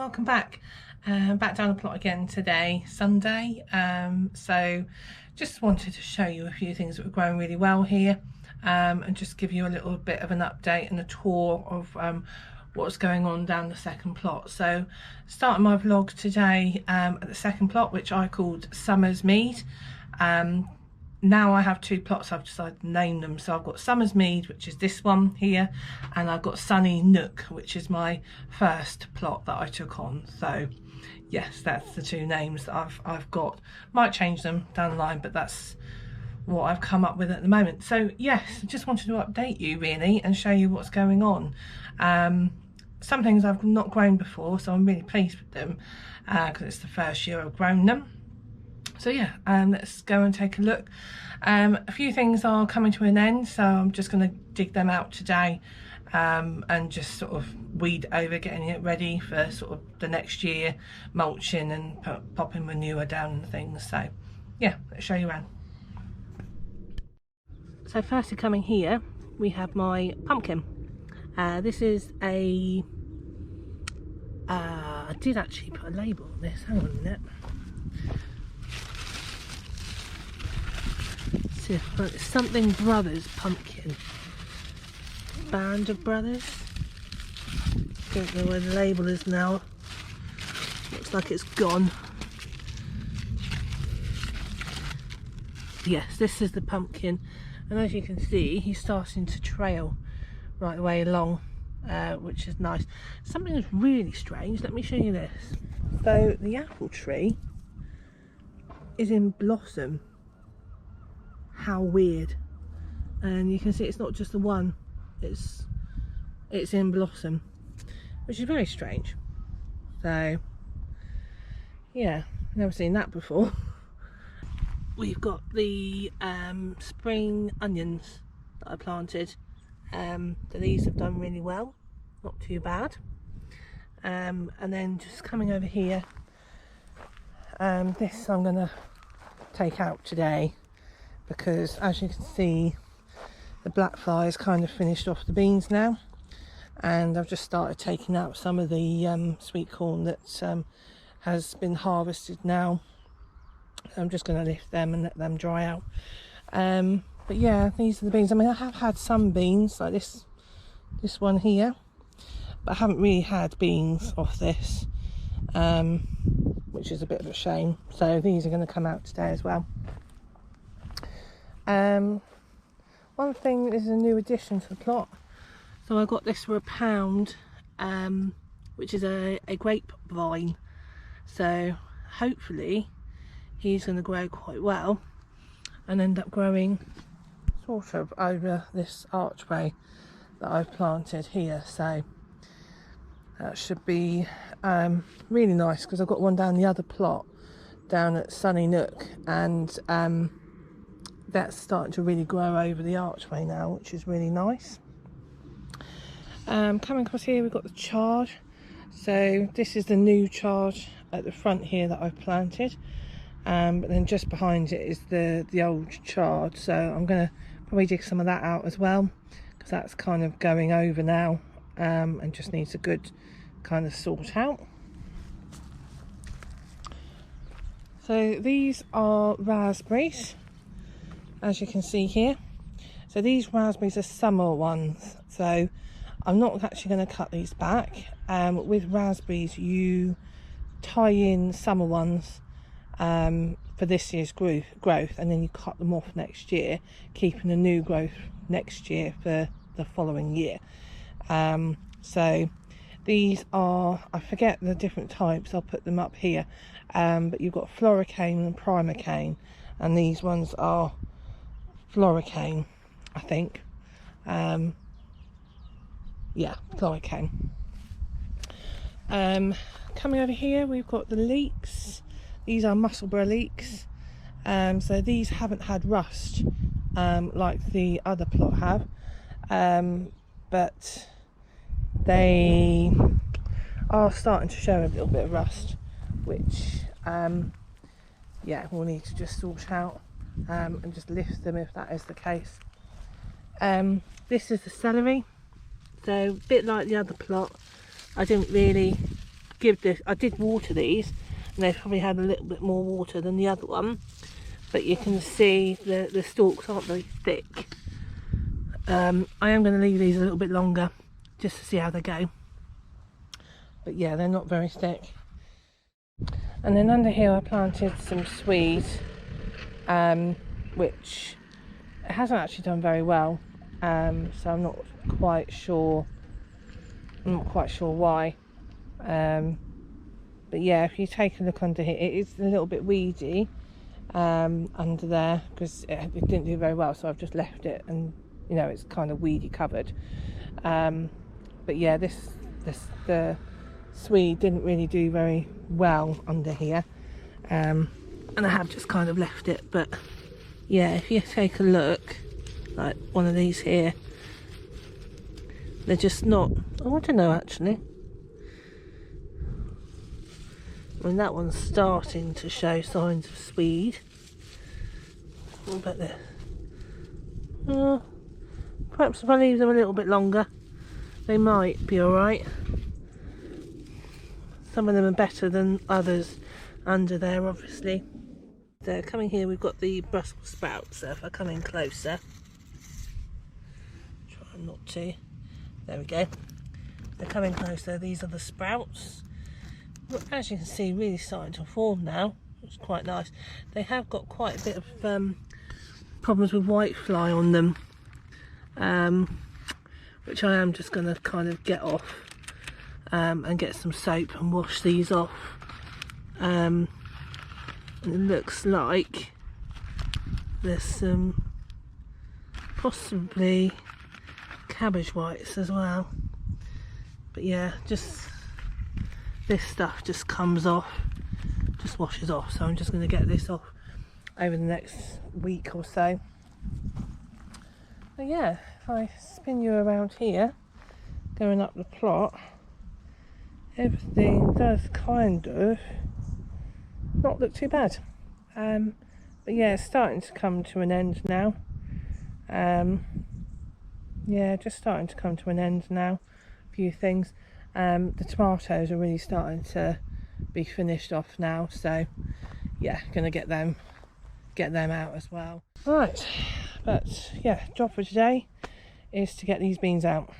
welcome back. Back down the plot again today, Sunday. So just wanted to show you a few things that were growing really well here, and just give you a little bit of an update and a tour of what's going on down the second plot. So starting my vlog today at the second plot, which I called Summer's Mead. Now I have two plots. I've decided to name them. So I've got Summer's Mead, which is this one here, and I've got Sunny Nook, which is my first plot that I took on. So yes, that's the two names that I've got. Might change them down the line, but that's what I've come up with at the moment. So yes, I just wanted to update you really and show you what's going on. Some things I've not grown before, so I'm really pleased with them because it's the first year I've grown them. So yeah, let's go and take a look. A few things are coming to an end, so I'm just going to dig them out today and just sort of weed over, getting it ready for sort of the next year, mulching and popping manure down and things. So yeah, let's show you around. So firstly, coming here, we have my pumpkin. This is a, I did actually put a label on this, hang on a minute. It's something Brothers pumpkin. Band of Brothers. Don't know where the label is now. Looks like it's gone. Yes, this is the pumpkin, and as you can see, he's starting to trail right the way along, which is nice. Something that's really strange. Let me show you this. So the apple tree is in blossom. How weird. And you can see it's not just the one, it's in blossom, which is very strange. So yeah, never seen that before. We've got the spring onions that I planted. So these have done really well, not too bad. And then just coming over here, this I'm gonna take out today, because as you can see, the black fly has kind of finished off the beans now, and I've just started taking out some of the sweet corn that has been harvested now. I'm just going to lift them and let them dry out. But yeah, these are the beans. I mean, I have had some beans like this one here, but I haven't really had beans off this, which is a bit of a shame. So these are going to come out today as well. One thing is a new addition to the plot. So I got this for £1, which is a grape vine. So hopefully he's going to grow quite well and end up growing sort of over this archway that I've planted here. So that should be really nice, because I've got one down the other plot down at Sunny Nook, and that's starting to really grow over the archway now, which is really nice. Coming across here, we've got the chard. So this is the new chard at the front here that I've planted, but then just behind it is the old chard. So I'm going to probably dig some of that out as well, because that's kind of going over now, and just needs a good kind of sort out. So these are raspberries, as you can see here. So these raspberries are summer ones, so I'm not actually going to cut these back. With raspberries, you tie in summer ones for this year's growth, and then you cut them off next year, keeping the new growth next year for the following year. So these are, I forget the different types, I'll put them up here, but you've got floricane and primocane, and these ones are floricane, I think. Yeah, floricane. Coming over here, we've got the leeks. These are Musselburgh leeks. So these haven't had rust like the other plot have, but they are starting to show a little bit of rust, which yeah, we'll need to just sort out and just lift them if that is the case. This is the celery. So a bit like the other plot, I didn't really give this, I did water these, and they've probably had a little bit more water than the other one, but you can see the stalks aren't very thick. I am going to leave these a little bit longer just to see how they go, but yeah, they're not very thick. And then under here I planted some swede, which it hasn't actually done very well, so I'm not quite sure why. But yeah, if you take a look under here, it is a little bit weedy under there, because it didn't do very well, so I've just left it, and you know, it's kind of weedy covered. But yeah, the swede didn't really do very well under here, and I have just kind of left it. But yeah, if you take a look, like one of these here, they're just not, oh, I don't know actually. I mean, that one's starting to show signs of swede. What about this? Perhaps if I leave them a little bit longer, they might be alright. Some of them are better than others under there, obviously. So coming here, we've got the Brussels sprouts. So if I come in closer, try not to. There we go. They're coming closer. These are the sprouts. As you can see, really starting to form now. It's quite nice. They have got quite a bit of problems with whitefly on them, which I am just going to kind of get off and get some soap and wash these off. And it looks like there's some possibly cabbage whites as well. But yeah, just this stuff just comes off, just washes off, so I'm just going to get this off over the next week or so. But yeah, if I spin you around here, going up the plot, everything does kind of not look too bad. But yeah, it's starting to come to an end now. Yeah, just starting to come to an end now. A few things. The tomatoes are really starting to be finished off now, so yeah, gonna get them out as well. Right, but yeah, job for today is to get these beans out.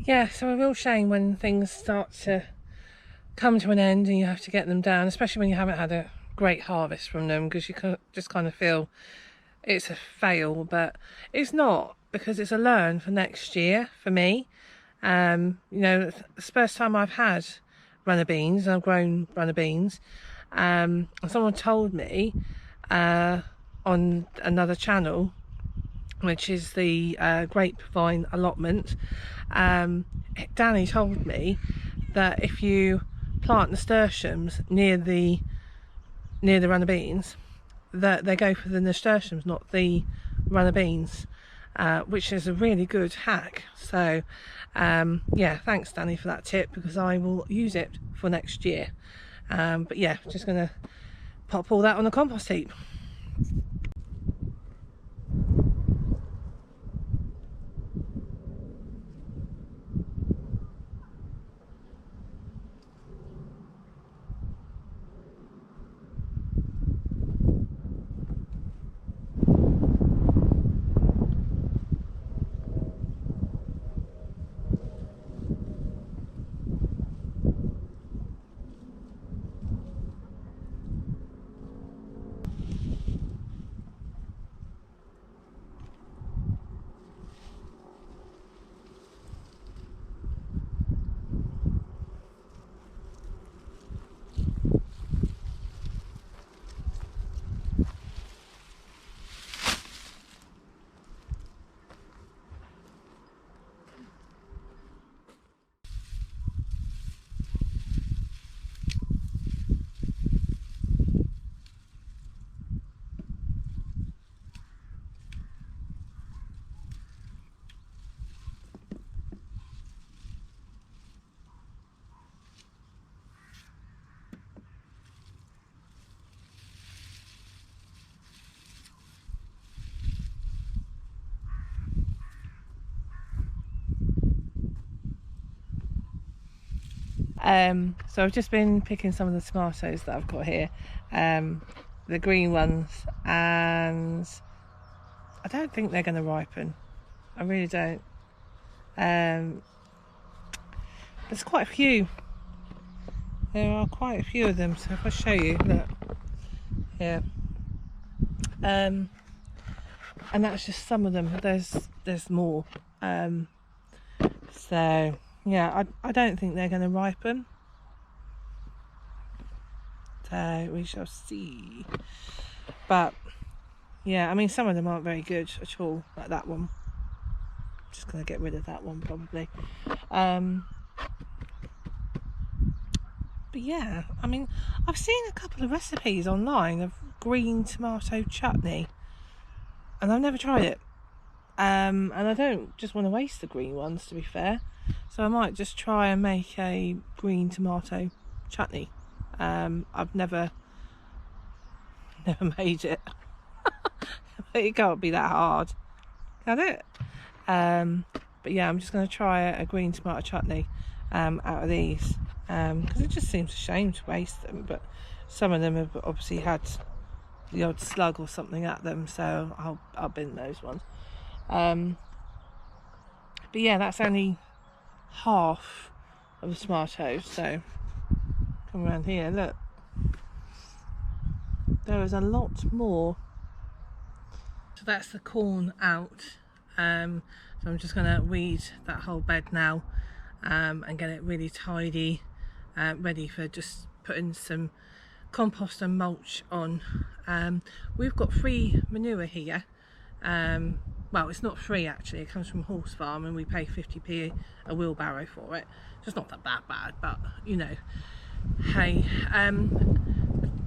Yeah, so a real shame when things start to come to an end and you have to get them down, especially when you haven't had a great harvest from them, because you just kind of feel it's a fail. But it's not, because it's a learn for next year for me. You know, it's the first time I've had runner beans, and I've grown runner beans. And someone told me on another channel, which is the Grape Vine Allotment, Danny told me that if you plant nasturtiums near the runner beans, that they go for the nasturtiums, not the runner beans, which is a really good hack. So yeah, thanks Danny for that tip, because I will use it for next year. But yeah, just gonna pop all that on the compost heap. So I've just been picking some of the tomatoes that I've got here, the green ones, and I don't think they're going to ripen. I really don't. There's quite a few. There are quite a few of them, so if I show you, look here, and that's just some of them. There's more. So yeah, I don't think they're going to ripen. So we shall see. But yeah, I mean, some of them aren't very good at all, like that one. I'm just going to get rid of that one probably. But yeah, I mean, I've seen a couple of recipes online of green tomato chutney, and I've never tried it. And I don't just want to waste the green ones, to be fair, so I might just try and make a green tomato chutney. I've never made it. It can't be that hard, can it? But yeah, I'm just going to try a green tomato chutney out of these, because it just seems a shame to waste them, but some of them have obviously had the odd slug or something at them, so I'll bin those ones. But yeah, that's only half of the tomatoes, so come around here, look, there is a lot more. So that's the corn out, so I'm just going to weed that whole bed now, and get it really tidy, ready for just putting some compost and mulch on. We've got free manure here. Well, it's not free actually, it comes from Horse Farm, and we pay 50p a wheelbarrow for it. So it's not that bad, but you know, hey,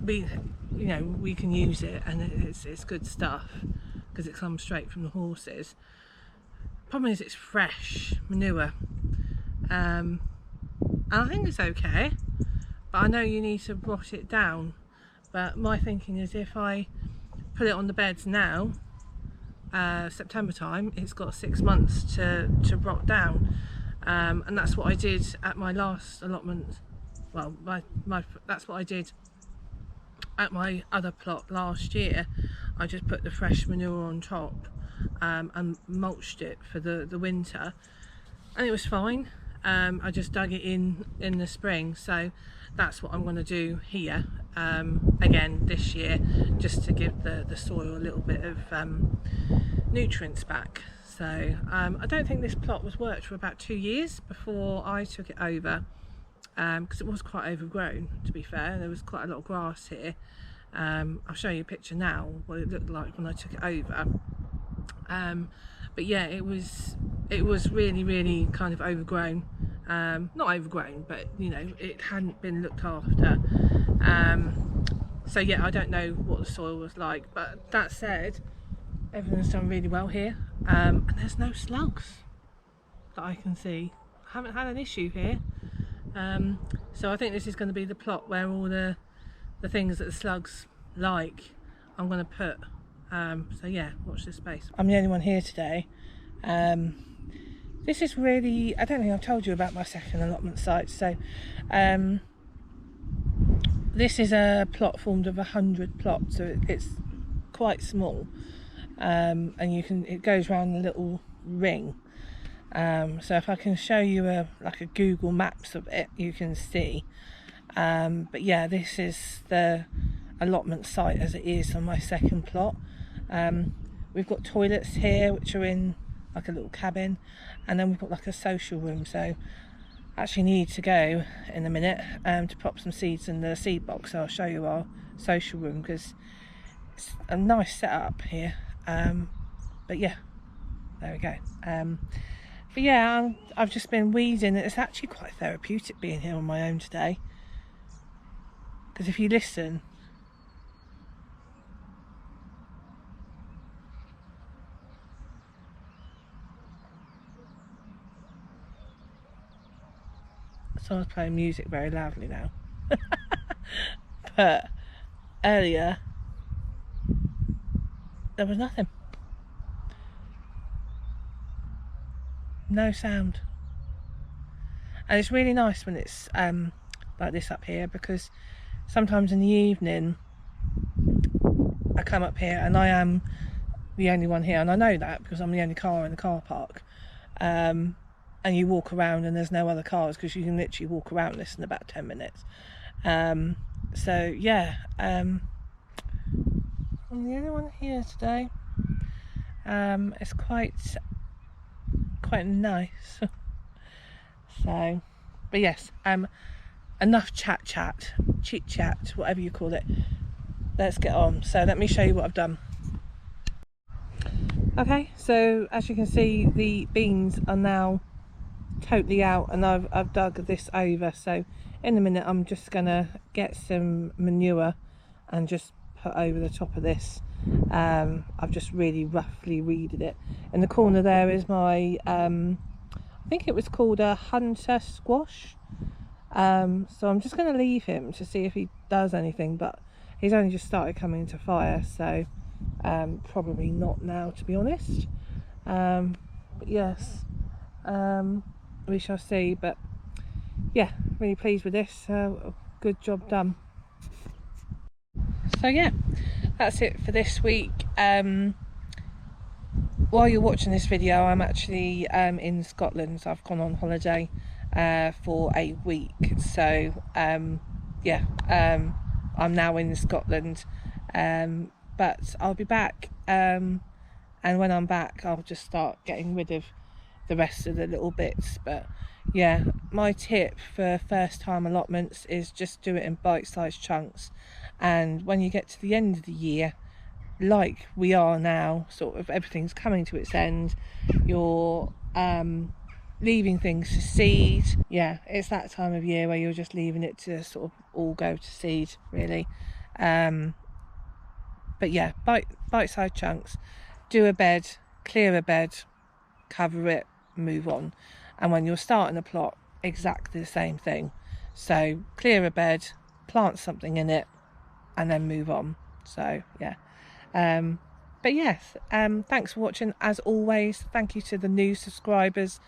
we can use it, and it's good stuff because it comes straight from the horses. Problem is, it's fresh manure, and I think it's okay, but I know you need to rot it down. But my thinking is, if I put it on the beds now, September time, it's got 6 months to rot down, and that's what I did at my last allotment. Well, that's what I did at my other plot last year. I just put the fresh manure on top, and mulched it for the winter, and it was fine. I just dug it in the spring, so that's what I'm going to do here again this year, just to give the soil a little bit of nutrients back. So I don't think this plot was worked for about 2 years before I took it over, because it was quite overgrown, to be fair. There was quite a lot of grass here. I'll show you a picture now what it looked like when I took it over. But yeah, it was really kind of overgrown. Not overgrown, but you know, it hadn't been looked after. So yeah, I don't know what the soil was like, but that said, everything's done really well here, and there's no slugs that I can see. I haven't had an issue here. So I think this is going to be the plot where all the things that the slugs like, I'm going to put. So yeah, watch this space. I'm the only one here today. This is really, I don't think I've told you about my second allotment site. So this is a plot formed of 100 plots, so it's quite small, and it goes around a little ring. So if I can show you like a Google Maps of it, you can see. But yeah, this is the allotment site as it is on my second plot. We've got toilets here, which are in like a little cabin, and then we've got like a social room. So I actually need to go in a minute to pop some seeds in the seed box. So I'll show you our social room, because it's a nice setup here. But yeah, there we go. But yeah, I've just been weeding. It's actually quite therapeutic being here on my own today, because if you listen, someone's playing music very loudly now. But earlier there was nothing. No sound. And it's really nice when it's like this up here, because sometimes in the evening I come up here and I am the only one here, and I know that because I'm the only car in the car park, and you walk around and there's no other cars, because you can literally walk around this in about 10 minutes. So yeah, I'm the only one here today. It's quite nice. So, but yes, enough chit chat, whatever you call it. Let's get on. So let me show you what I've done. Okay, so as you can see, the beans are now totally out, and I've dug this over. So in a minute I'm just gonna get some manure and just put over the top of this. I've just really roughly weeded it. In the corner there is my I think it was called a hunter squash. So I'm just going to leave him to see if he does anything, but he's only just started coming to fire, so probably not now, to be honest. But yes, we shall see. But yeah, really pleased with this. Good job done. So yeah, that's it for this week. While you're watching this video, I'm actually in Scotland, so I've gone on holiday for a week. So yeah, I'm now in Scotland, but I'll be back, and when I'm back I'll just start getting rid of the rest of the little bits. But yeah, my tip for first time allotments is just do it in bite-sized chunks, and when you get to the end of the year, like we are now, sort of everything's coming to its end, you're leaving things to seed. Yeah, it's that time of year where you're just leaving it to sort of all go to seed, really. But yeah, bite-sized chunks. Do a bed, clear a bed, cover it, move on. And when you're starting a plot, exactly the same thing. So clear a bed, plant something in it, and then move on. So yeah. But yes, thanks for watching. As always, thank you to the new subscribers.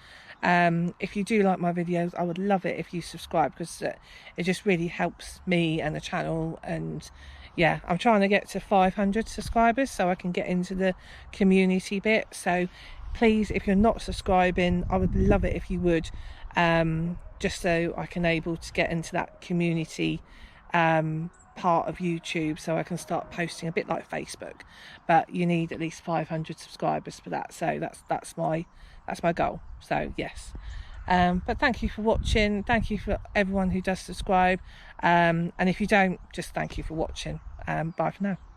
If you do like my videos, I would love it if you subscribe, because it just really helps me and the channel. And yeah, I'm trying to get to 500 subscribers so I can get into the community bit. So please, if you're not subscribing, I would love it if you would, just so I can able to get into that community part of YouTube, so I can start posting a bit like Facebook. But you need at least 500 subscribers for that, so that's my goal. So yes, but thank you for watching. Thank you for everyone who does subscribe, and if you don't, just thank you for watching. Bye for now.